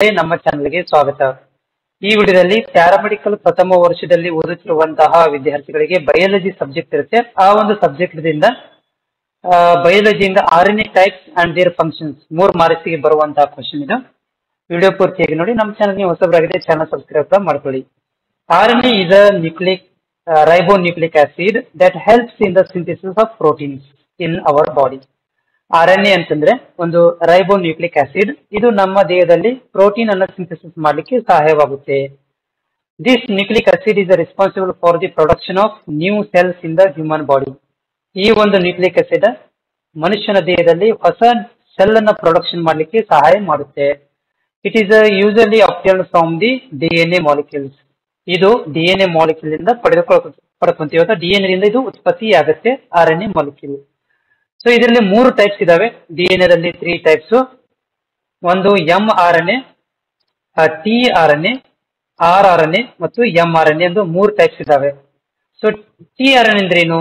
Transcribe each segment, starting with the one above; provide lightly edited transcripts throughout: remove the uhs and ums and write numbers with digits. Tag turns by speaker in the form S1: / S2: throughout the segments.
S1: ನಮ್ಮ ಚಾನೆಲ್ಗೆ ಸ್ವಾಗತ. ಈ ವಿಡಿಯೋದಲ್ಲಿ ಪ್ಯಾರಾಮೆಡಿಕಲ್ ಪ್ರಥಮ ವರ್ಷದಲ್ಲಿ ಓದುತ್ತಿರುವಂತಹ ವಿದ್ಯಾರ್ಥಿಗಳಿಗೆ ಬಯಾಲಜಿ ಸಬ್ಜೆಕ್ಟ್ ಇರುತ್ತೆ. ಆ ಒಂದು ಸಬ್ಜೆಕ್ಟ್ ದಿಂದ ಬಯಾಲಜಿಯಿಂದ RNA types and their functions 3 ಮಾರ್ಕ್ಸ್ಗೆ ಬರುವಂತಹ ಕ್ವಶನ್ ಇದು. ವಿಡಿಯೋ ಪೂರ್ತಿಯಾಗಿ ನೋಡಿ. ನಮ್ಮ ಚಾನೆಲ್ಗೆ ಹೊಸಬರಾಗಿದೆ ಚಾನೆಲ್ ಸಬ್ಸ್ಕ್ರೈಬ್ ಮಾಡ್ಕೊಳ್ಳಿ. RNA is a nucleic ribonucleic acid that helps in the synthesis of proteins in our body. RNA ಅಂತಂದ್ರೆ ಒಂದು ರೈಬೋನ್ಯೂಕ್ಲಿಕ್ ಆಸಿಡ್. ಇದು ನಮ್ಮ ದೇಹದಲ್ಲಿ ಪ್ರೋಟೀನ್ ಅನ್ನು ಸಿಂಥೆಸಿಸ್ ಮಾಡಲಿಕ್ಕೆ ಸಹಾಯವಾಗುತ್ತೆ. This nucleic acid is responsible for the production of new cells in the human body. ಈ ಒಂದು ನ್ಯೂಕ್ಲಿಕ್ ಆಸಿಡ್ ಮನುಷ್ಯನ ದೇಹದಲ್ಲಿ ಹೊಸ ಸೆಲ್ ಅನ್ನ ಪ್ರೊಡಕ್ಷನ್ ಮಾಡಲಿಕ್ಕೆ ಸಹಾಯ ಮಾಡುತ್ತೆ. It is usually obtained from the DNA molecules. ಇದು DNA ಮಾಲಿಕ್ಯೂಲ್ ಇಂದ ಪಡೆದುಕೊಳ್ಳುತ್ತೀವಿ. DNA ದಿಂದ ಇದು ಉತ್ಪತ್ತಿ ಆಗುತ್ತೆ RNA ಮಾಲಿಕ್ಯೂಲ್. ಸೊ ಇದರಲ್ಲಿ 3 ಟೈಪ್ಸ್ ಇದಾವೆ. DNA ದಲ್ಲಿ 3 ಟೈಪ್ಸ್. ಒಂದು mRNA, tRNA, rRNA ಮತ್ತು mRNA ಎಂದು 3 ಟೈಪ್ಸ್ ಇದಾವೆ. ಸೊ tRNA ಅಂದ್ರೆ ಏನು?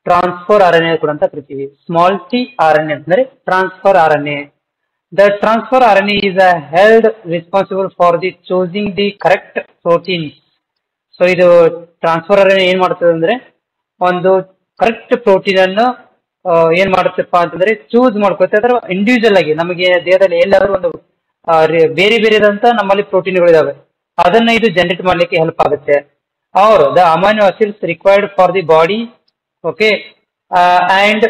S1: ಟ್ರಾನ್ಸ್ಫರ್ RNA ಕೂಡ ಅಂತ ಕರಿತೀವಿ. ಸ್ಮಾಲ್ tRNA ಅಂದ್ರೆ transfer RNA. The transfer RNA is held responsible for the choosing the correct proteins. So ಇದು ಟ್ರಾನ್ಸ್ಫರ್ RNA ಏನ್ ಮಾಡ್ತದೆ ಅಂದ್ರೆ ಒಂದು ಕರೆಕ್ಟ್ ಪ್ರೋಟೀನ್ ಅನ್ನು ಏನ್ ಮಾಡುತ್ತಪ್ಪ ಅಂತಂದ್ರೆ ಚೂಸ್ ಮಾಡ್ಕೊತ್ತೆ. ಅದರ ಇಂಡಿವಿಜುವಲ್ ಆಗಿ ನಮಗೆ ದೇಹದಲ್ಲಿ ಎಲ್ಲಾದ್ರೂ ಒಂದು ಬೇರೆ ಬೇರೆದಂತ ನಮ್ಮಲ್ಲಿ ಪ್ರೋಟೀನ್ಗಳು ಇದಾವೆ, ಅದನ್ನ ಇದು ಜನರೇಟ್ ಮಾಡ್ಲಿಕ್ಕೆ ಹೆಲ್ಪ್ ಆಗುತ್ತೆ. Are the amino acids required for the body, okay, and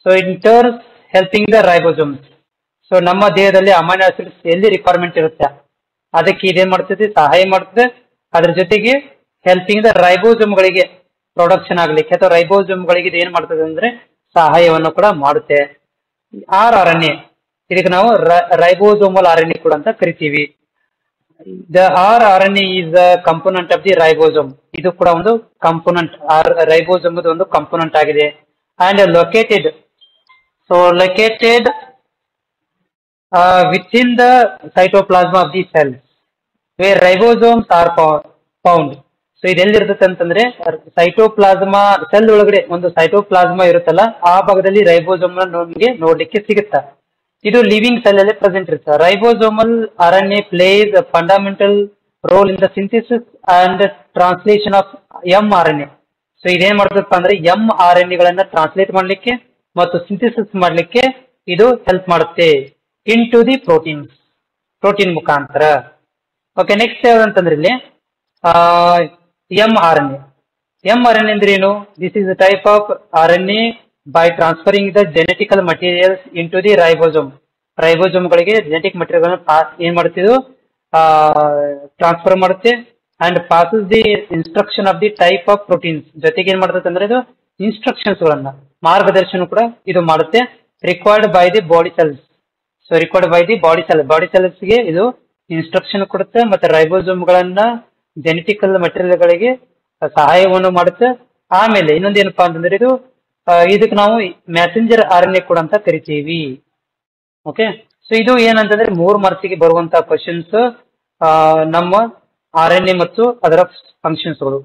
S1: so in turns helping the ribosomes. So ನಮ್ಮ ದೇಹದಲ್ಲಿ ಅಮೈನೋ ಆಸಿಡ್ಸ್ ಎಲ್ಲಿ ರಿಕ್ವೈರ್ಮೆಂಟ್ ಇರುತ್ತೆ ಅದಕ್ಕೆ ಇದೇನ್ ಮಾಡ್ತದೆ, ಸಹಾಯ ಮಾಡ್ತದೆ. ಅದ್ರ ಜೊತೆಗೆ ಹೆಲ್ಪಿಂಗ್ ದ ರೈಬೋಸೋಮ್ಗಳಿಗೆ ಪ್ರೊಡಕ್ಷನ್ ಆಗ್ಲಿಕ್ಕೆ ಅಥವಾ ರೈಬೋಸೋಮ್ಗಳಿಗೆ ಇದು ಏನ್ ಮಾಡ್ತದೆ ಅಂದ್ರೆ ಸಹಾಯವನ್ನು ಕೂಡ ಮಾಡುತ್ತೆ. rRNA ಇದಕ್ಕೆ ನಾವು ರೈಬೋಸೋಮಲ್ RNA ಕೂಡ ಅಂತ ಕರಿತೀವಿ. The rRNA is a component of the ribosome. ಇದು ಕೂಡ ಒಂದು ಕಂಪೋನೆಂಟ್, ರೈಬೋಸೋಮ್ ಒಂದು ಕಂಪೋನೆಂಟ್ ಆಗಿದೆ. And located within the cytoplasm of the cells where ribosomes are found. So ಇದೆಲ್ಲಿರ್ತದೆ ಅಂತಂದ್ರೆ ಸೈಟೋಪ್ಲಾಸ್ಮಾ ಸೆಲ್ ಒಳಗಡೆ ಒಂದು ಸೈಟೋಪ್ಲಾಸ್ಮಾ ಇರುತ್ತಲ್ಲ, ಆ ಭಾಗದಲ್ಲಿ ರೈಬೋಸೋಮ್ ನಮಗೆ ನೋಡ್ಲಿಕ್ಕೆ ಸಿಗುತ್ತಾ. ಇದು ಲಿವಿಂಗ್ ಸೆಲ್ ಅಲ್ಲಿ ಪ್ರೆಸೆಂಟ್ ಇರುತ್ತೆ. Ribosomal RNA place a fundamental role in the synthesis and translation of mRNA. So ಇದೇನ್ ಮಾಡ್ತಪ್ಪ ಅಂದ್ರೆ mRNA ಗಳನ್ನ ಟ್ರಾನ್ಸ್ಲೇಟ್ ಮಾಡ್ಲಿಕ್ಕೆ ಮತ್ತು ಸಿಂಥೆಸಿಸ್ ಮಾಡ್ಲಿಕ್ಕೆ ಇದು ಹೆಲ್ಪ್ ಮಾಡುತ್ತೆ ಇನ್ ಟು ದಿ ಪ್ರೋಟೀನ್ ಮುಖಾಂತರ. ಓಕೆ, ನೆಕ್ಸ್ಟ್ ಯಾವ್ದಂತಂದ್ರೆ ಇಲ್ಲಿ mRNA ಅಂದ್ರೆ ಏನು? This is a type of RNA by transferring the genetical materials into the ribosome. ರೈಬೋಸೋಮ್ಗಳಿಗೆ ಜೆನೆಟಿಕ್ ಮಟೀರಿಯಲ್ ಏನ್ ಮಾಡ್ತಿದ್ದು ಟ್ರಾನ್ಸ್ಫರ್ ಮಾಡುತ್ತೆ. And passes the instruction of the type of proteins. ಜೊತೆಗೆ ಏನ್ ಮಾಡ್ತದೆ ಅಂದ್ರೆ ಇದು ಇನ್ಸ್ಟ್ರಕ್ಷನ್ಸ್ ಗಳನ್ನ ಮಾರ್ಗದರ್ಶನ ಕೂಡ ಇದು ಮಾಡುತ್ತೆ. Required by the body cells. So required by the body cells ಗೆ ಇದು ಇನ್ಸ್ಟ್ರಕ್ಷನ್ ಕೊಡುತ್ತೆ ಮತ್ತೆ ರೈಬೋಸೋಮ್ ಗಳನ್ನ ಜೆನೆಟಿಕಲ್ ಮಟೀರಿಯಲ್ ಗಳಿಗೆ ಸಹಾಯವನ್ನು ಮಾಡುತ್ತೆ. ಆಮೇಲೆ ಇನ್ನೊಂದು ಏನಪ್ಪಾ ಅಂತಂದ್ರೆ ಇದು ಇದಕ್ಕೆ ನಾವು ಮೆಸೆಂಜರ್ RNA ಕೂಡ ಅಂತ ಕರಿತೀವಿ. ಓಕೆ, ಸೊ ಇದು ಏನಂತಂದ್ರೆ 3 ಮಾರ್ಕ್ಸಿಗೆ ಬರುವಂತಹ ಕ್ವಶನ್ಸ್ ನಮ್ಮ RNA ಮತ್ತು ಅದರ ಫಂಕ್ಷನ್ಸ್ ಗಳು.